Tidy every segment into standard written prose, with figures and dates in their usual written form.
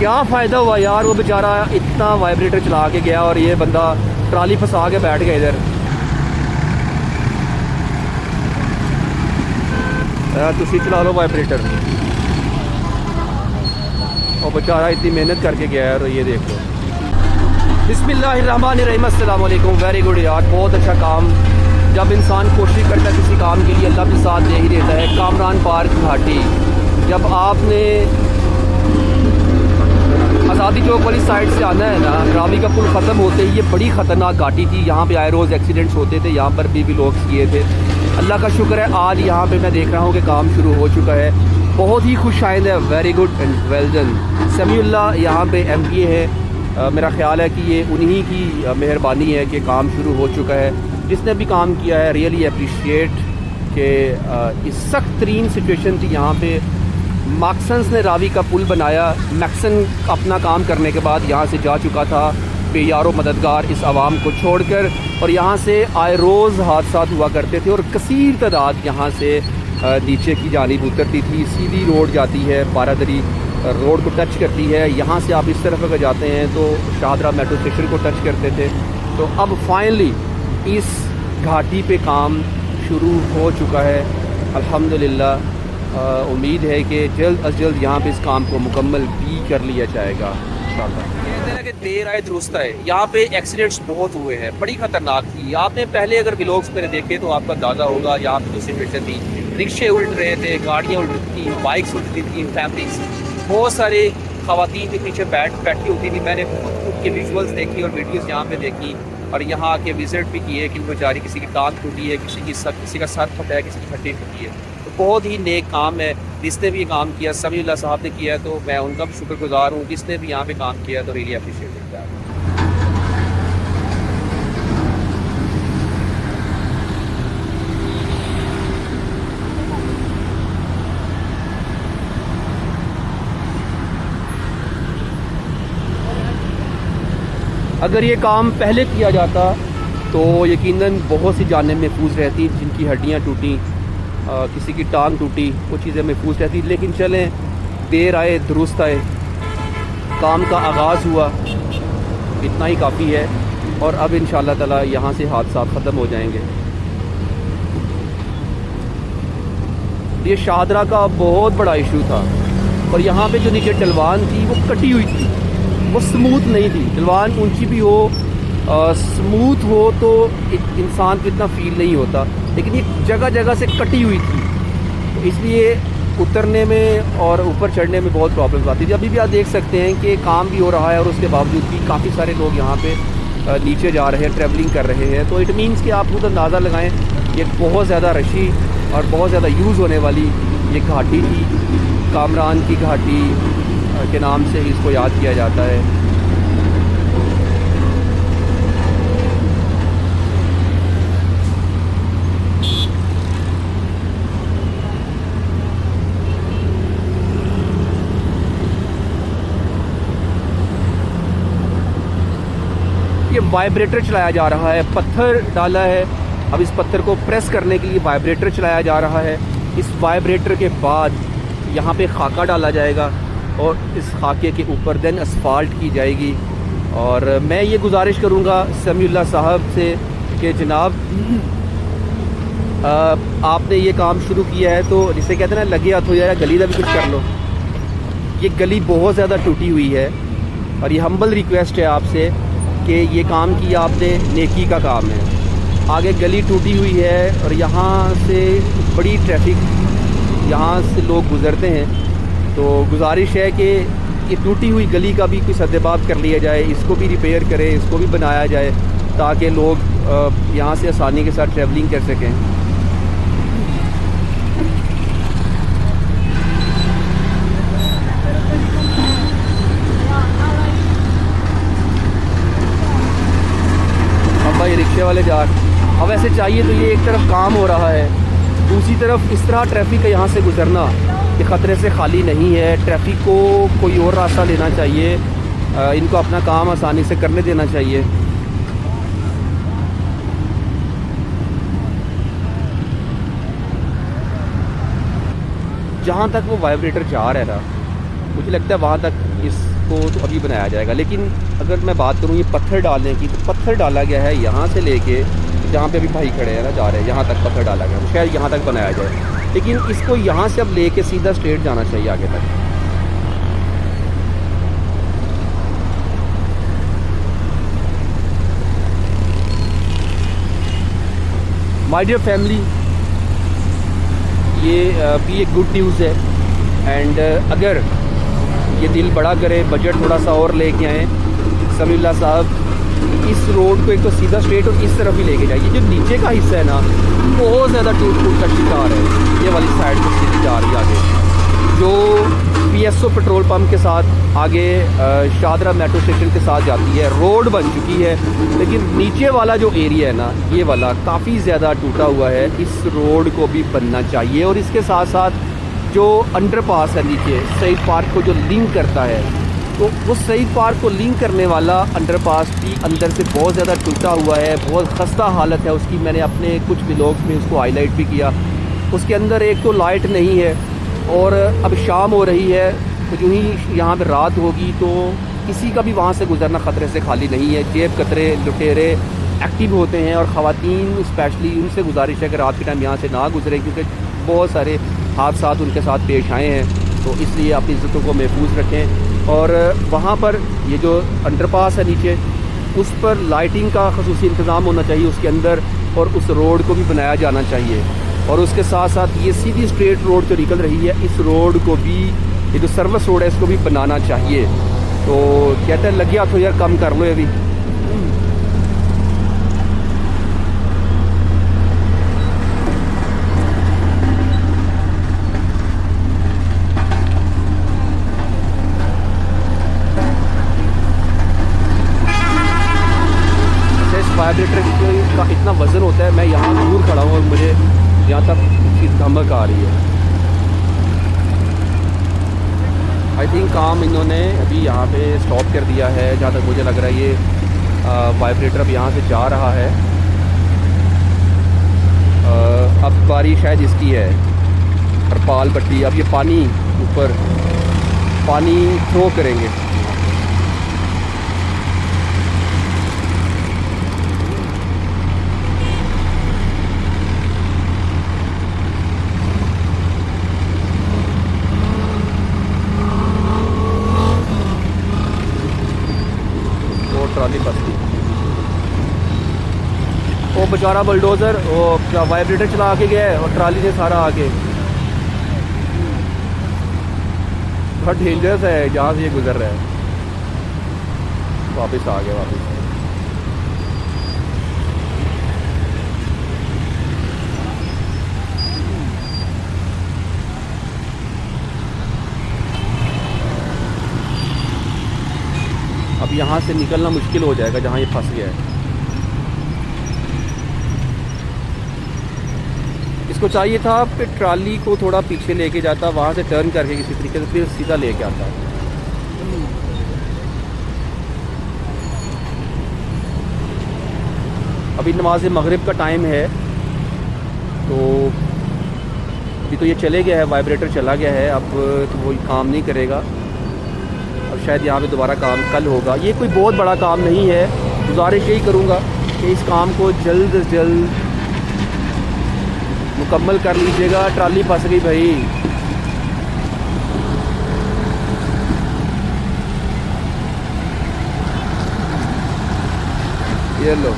क्या फ़ायदा हुआ यार, वो बेचारा इतना वाइब्रेटर चला के गया और ये बंदा ट्राली फंसा के बैठ गया इधर। तुसी चला लो वाइब्रेटर। और बेचारा इतनी मेहनत करके गया है, और ये देख लो। बिस्मिल्लाहिर्रहमानिर्रहीम, अस्सलाम वालेकुम। वेरी गुड यार, बहुत अच्छा काम। जब इंसान कोशिश करता है किसी काम के लिए, अल्लाह भी साथ दे ही देता है। कामरान पार्क घाटी, जब आपने आज़ादी चौक वाली साइड से आना है ना, रावी का पुल ख़त्म होते ही ये बड़ी ख़तरनाक घाटी थी। यहाँ पे आए रोज़ एक्सीडेंट्स होते थे, यहाँ पर भी लोग किए थे। अल्लाह का शुक्र है आज यहाँ पे मैं देख रहा हूँ कि काम शुरू हो चुका है। बहुत ही खुश आइंद है, very good and well done. Samiullah यहाँ पे MPA है। मेरा ख्याल है कि ये उन्हीं की मेहरबानी है कि काम शुरू हो चुका है। जिसने भी काम किया है रियली अप्रिशिएट कि इस सख्त तरीन सिचुएशन थी यहाँ पे। मैक्सन्स ने रावी का पुल बनाया। मैक्सन अपना काम करने के बाद यहाँ से जा चुका था बेयारो मददगार इस आवाम को छोड़कर, और यहाँ से आए रोज़ हादसा हुआ करते थे और कसीर तादाद यहाँ से नीचे की जानिब उतरती थी। सीधी रोड जाती है, बारादरी रोड को टच करती है। यहाँ से आप इस तरफ अगर जाते हैं तो शाहदरा मेट्रो स्टेशन को टच करते थे। तो अब फाइनली इस घाटी पे काम शुरू हो चुका है अल्हम्दुलिल्लाह। उम्मीद है कि जल्द अज जल्द यहाँ पे इस काम को मुकम्मल भी कर लिया जाएगा इंशाल्लाह। कहते हैं कि देर आए दुरुस्त है। यहाँ पे एक्सीडेंट्स बहुत हुए हैं, बड़ी ख़तरनाक थी। आपने पहले अगर व्लॉग्स मेरे देखे तो आपका अंदाज़ा होगा यहाँ पे जो सिचुएशन थी। रिक्शे उल्ट रहे थे, गाड़ियाँ उल्टती थी, बाइक्स उल्टती थी, फैमिलीज बहुत सारे ख़वातीन के पीछे बैठी होती थी। मैंने खुद के विजुअल्स देखी और वीडियोस यहाँ पे देखी, और यहाँ आके विज़िट भी किए कि बेचारी किसी की टांग टूटी है, किसी का सर फटा है, किसी की हड्डी टूटी है। तो बहुत ही नेक काम है। जिसने भी काम किया, समीउल्लाह साहब ने किया, तो मैं उनका भी शुक्रगुजार हूँ। जिसने भी यहाँ पे काम किया तो रियली अप्रिशिएट करता है। अगर ये काम पहले किया जाता तो यकीनन बहुत सी जानें महफूज रहती, जिनकी हड्डियाँ टूटी, किसी की टांग टूटी, वो चीज़ें महफूज रहती। लेकिन चलें, देर आए दुरुस्त आए, काम का आगाज़ हुआ, इतना ही काफ़ी है। और अब इंशाअल्लाह ताला यहाँ से हादसा ख़त्म हो जाएंगे। ये शाहदरा का बहुत बड़ा इशू था, और यहाँ पे जो नीचे ढलवान थी वो कटी हुई थी, वो स्मूथ नहीं थी। ढलवान ऊंची भी हो, स्मूथ हो तो एक इंसान को इतना फील नहीं होता, लेकिन ये जगह जगह से कटी हुई थी, तो इसलिए उतरने में और ऊपर चढ़ने में बहुत प्रॉब्लम्स आती थी। अभी भी आप देख सकते हैं कि काम भी हो रहा है और उसके बावजूद भी काफ़ी सारे लोग यहाँ पे नीचे जा रहे हैं, ट्रैवलिंग कर रहे हैं। तो इट मीन्स कि आप खुद अंदाज़ा लगाएं, ये बहुत ज़्यादा रशी और बहुत ज़्यादा यूज़ होने वाली ये घाटी थी। कामरान की घाटी के नाम से इसको याद किया जाता है। ये वाइब्रेटर चलाया जा रहा है, पत्थर डाला है। अब इस पत्थर को प्रेस करने के लिए वाइब्रेटर चलाया जा रहा है। इस वाइब्रेटर के बाद यहाँ पे खाका डाला जाएगा और इस खाके के ऊपर देन असफाल्ट की जाएगी। और मैं ये गुजारिश करूँगा समीउल्लाह साहब से कि जनाब आपने ये काम शुरू किया है, तो जिसे कहते हैं ना लगे हाथ हो जाए, गली का भी कुछ कर लो। ये गली बहुत ज़्यादा टूटी हुई है, और ये हम्बल रिक्वेस्ट है आपसे कि ये काम किया आपने, नेकी का काम है। आगे गली टूटी हुई है और यहाँ से बड़ी ट्रैफिक, यहाँ से लोग गुज़रते हैं, तो गुजारिश है कि ये टूटी हुई गली का भी कोई सद्देबाब कर लिया जाए, इसको भी रिपेयर करें, इसको भी बनाया जाए, ताकि लोग यहाँ से आसानी के साथ ट्रैवलिंग कर सकें। भाई रिक्शे वाले जा, अब ऐसे चाहिए तो ये एक तरफ काम हो रहा है, दूसरी तरफ इस तरह ट्रैफिक का यहाँ से गुज़रना ये ख़तरे से खाली नहीं है। ट्रैफिक को कोई और रास्ता लेना चाहिए, इनको अपना काम आसानी से करने देना चाहिए। जहाँ तक वो वाइब्रेटर जा रहा है ना, मुझे लगता है वहाँ तक इसको को तो अभी बनाया जाएगा। लेकिन अगर मैं बात करूँ ये पत्थर डालने की, तो पत्थर डाला गया है यहाँ से लेके जहाँ पे अभी भाई खड़े हैं ना, जा रहे हैं, यहाँ तक पत्थर डाला गया, तो शायद यहाँ तक बनाया जाए। लेकिन इसको यहाँ से अब लेके सीधा स्ट्रेट जाना चाहिए आगे तक। माय डियर फैमिली, ये भी एक गुड न्यूज़ है। एंड अगर ये दिल बड़ा करे, बजट थोड़ा सा और लेके आएँ, समीउल्लाह साहब इस रोड को एक तो सीधा स्ट्रेट और इस तरफ ही लेके जाइए। जो नीचे का हिस्सा है ना, बहुत ज़्यादा टूट फूट का शिकार है। ये वाली साइड को सीधी जा रही है आगे, जो PSO पेट्रोल पंप के साथ आगे शादरा मेट्रो स्टेशन के साथ जाती है। रोड बन चुकी है, लेकिन नीचे वाला जो एरिया है ना, ये वाला काफ़ी ज़्यादा टूटा हुआ है। इस रोड को भी बनना चाहिए। और इसके साथ साथ जो अंडरपास है नीचे शहीद पार्क को जो लिंक करता है, तो वो शहीद पार्क को लिंक करने वाला अंडरपास भी अंदर से बहुत ज़्यादा टूटा हुआ है, बहुत खस्ता हालत है उसकी। मैंने अपने कुछ व्लॉग्स में उसको हाईलाइट भी किया। उसके अंदर एक तो लाइट नहीं है, और अब शाम हो रही है, तो यूँ ही यहाँ पर रात होगी तो किसी का भी वहाँ से गुजरना ख़तरे से खाली नहीं है। जेब कतरे लुटेरे एक्टिव होते हैं, और ख़वातीन स्पेशली उनसे गुजारिश है कि रात के टाइम यहाँ से ना गुजरें, क्योंकि बहुत सारे हादसात उनके साथ पेश आए हैं। तो इसलिए अपनी इज़्ज़तों को महफूज रखें। और वहाँ पर ये जो अंडरपास है नीचे, उस पर लाइटिंग का ख़ुसूसी इंतज़ाम होना चाहिए उसके अंदर, और उस रोड को भी बनाया जाना चाहिए। और उसके साथ साथ ये सीधी स्ट्रेट रोड जो निकल रही है, इस रोड को भी, ये जो सर्विस रोड है, इसको भी बनाना चाहिए। तो कहते हैं लग गया तो यार कम कर लो अभी। वाइब्रेटर का इतना वज़न होता है, मैं यहाँ दूर खड़ा हूँ और मुझे यहाँ तक इसकी धमक आ रही है। आई थिंक काम इन्होंने अभी यहाँ पे स्टॉप कर दिया है, जहाँ तक मुझे लग रहा है। ये वाइब्रेटर अब यहाँ से जा रहा है। अब बारी शायद इसकी है, हरपाल पट्टी। अब ये पानी ऊपर पानी थ्रो करेंगे। ट्रॉली फंसती, वो बेचारा बुलडोज़र वो क्या वाइब्रेटर चला के गया है, और ट्राली ने सारा आके, बहुत डेंजरस है जहाँ से ये गुजर रहा है। वापस आ गया वापस। अब यहाँ से निकलना मुश्किल हो जाएगा जहाँ ये फंस गया है। इसको चाहिए था कि ट्राली को थोड़ा पीछे लेके जाता, वहाँ से टर्न करके किसी तरीके से फिर सीधा लेके आता। अभी नमाज मगरिब का टाइम है, तो अभी तो ये चले गया है, वाइब्रेटर चला गया है। अब तो वो काम नहीं करेगा। अब शायद यहाँ पे दोबारा काम कल होगा। ये कोई बहुत बड़ा काम नहीं है। गुजारिश यही करूँगा कि इस काम को जल्द से जल्द मुकम्मल कर लीजिएगा। ट्राली फंस गई भाई। ये लो,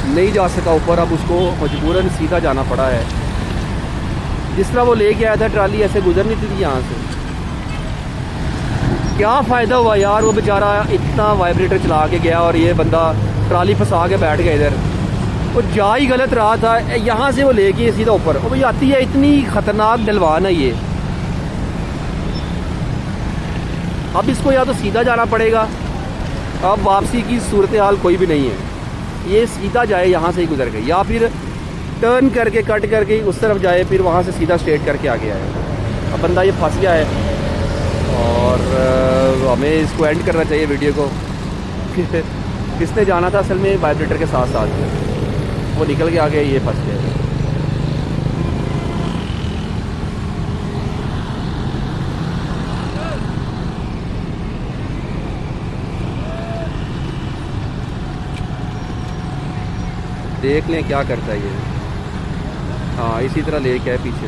नहीं जा सका ऊपर, अब उसको मजबूरन सीधा जाना पड़ा है। जिस तरह वो लेके आया था ट्राली, ऐसे गुजरनी थी यहाँ से। क्या फ़ायदा हुआ यार, वो बेचारा इतना वाइब्रेटर चला के गया और ये बंदा ट्राली फंसा के बैठ गया इधर। वो जा ही गलत रहा था। यहाँ से वो लेके सीधा ऊपर, वो भाई आती है। इतनी ख़तरनाक ढलवान है ये। अब इसको या तो सीधा जाना पड़ेगा, अब वापसी की सूरत हाल कोई भी नहीं है। ये सीधा जाए, यहाँ से ही गुजर गई, या फिर टर्न करके कट करके उस तरफ जाए, फिर वहाँ से सीधा स्ट्रेट करके आ गया है। अब बंदा ये फंस गया है और हमें इसको एंड करना चाहिए वीडियो को। किसने जाना था असल में वाइब्रेटर के साथ साथ, वो निकल के आ गया, ये फंस गया। देख लें क्या करता है ये। हाँ इसी तरह लेके है पीछे।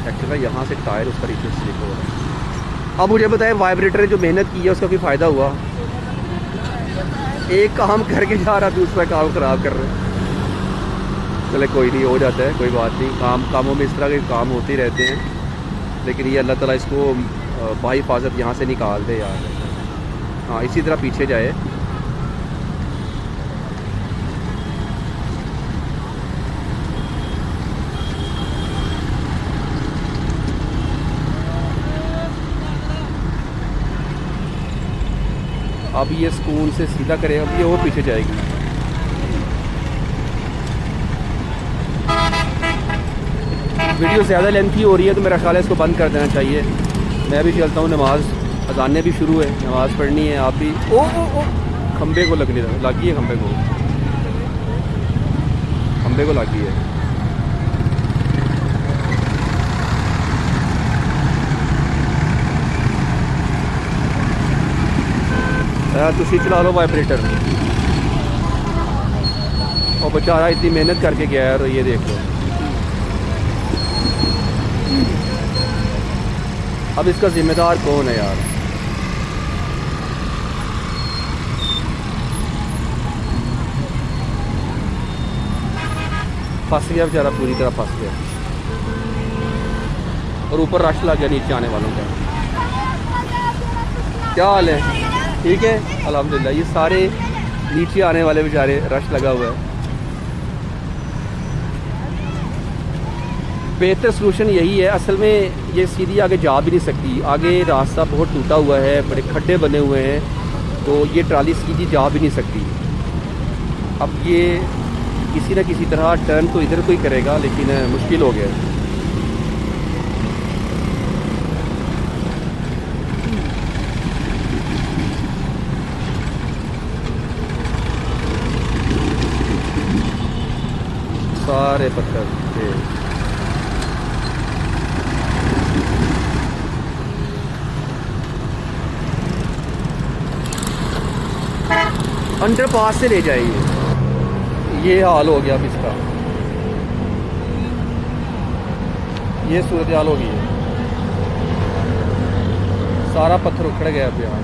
एक्चुअली यहाँ से टायर उसका नीचे स्लिप हो रहा है। अब मुझे बताएं वाइब्रेटर ने जो मेहनत की है उसका कोई फ़ायदा हुआ? एक काम करके जा रहा दूसरा काम ख़राब कर रहे। चले कोई नहीं, हो जाता है, कोई बात नहीं। कामों में इस तरह के काम होते ही रहते हैं, लेकिन ये अल्लाह ताला इसको बाहिफाजत यहाँ से निकाल दे यार। हाँ इसी तरह पीछे जाए। अब ये स्कूल से सीधा करेगा, अब ये वो पीछे जाएगी। वीडियो ज़्यादा लेंथी हो रही है तो मेरा ख्याल है इसको बंद कर देना चाहिए। मैं भी चलता हूँ, नमाज अजाने भी शुरू है, नमाज़ पढ़नी है। आप भी ओ खंबे को लगी है, खंबे को लगी है। तुसी चला लो वाइब्रेटर। और बेचारा इतनी मेहनत करके गया है, तो ये देख लो। अब इसका ज़िम्मेदार कौन है यार? फंस गया बेचारा, पूरी तरह फंस गया। और ऊपर रश लग गया नीचे आने वालों का। क्या हाल है? ठीक है अल्हम्दुलिल्लाह। ये सारे नीचे आने वाले बेचारे, रश लगा हुआ है। बेहतर सलूशन यही है। असल में ये सीधी आगे जा भी नहीं सकती, आगे रास्ता बहुत टूटा हुआ है, बड़े खड्डे बने हुए हैं, तो ये ट्राली सीधी जा भी नहीं सकती। अब ये किसी न किसी तरह टर्न तो इधर को ही करेगा, लेकिन मुश्किल हो गया। सारे पत्थर थे। अंडरपास से ले जाइए। ये हाल हो गया अब इसका, ये सूरत हाल हो गई है। सारा पत्थर उखड़ गया अब यहाँ।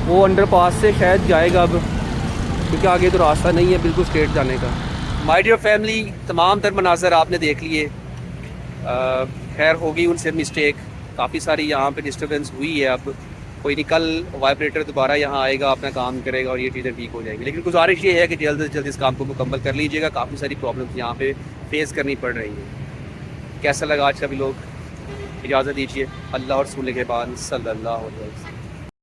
वो अंडरपास से शायद जाएगा अब, क्योंकि आगे तो रास्ता नहीं है बिल्कुल स्ट्रेट जाने का। माय डियर फैमिली, तमाम तर मनाज़र आपने देख लिए। खैर होगी उनसे मिस्टेक, काफ़ी सारी यहाँ पे डिस्टर्बेंस हुई है। अब कोई नहीं, कल वाइब्रेटर दोबारा यहाँ आएगा, अपना काम करेगा और ये चीज़ें ठीक हो जाएंगी। लेकिन गुजारिश ये है कि जल्द से जल्द इस काम को मुकम्मल कर लीजिएगा। काफ़ी सारी प्रॉब्लम्स यहाँ पे फेस करनी पड़ रही है। कैसा लगा आज का भी लोग? इजाज़त दीजिए। अल्लाह और रसूल के बाद सल्लल्लाहु अलैहि वसल्लम।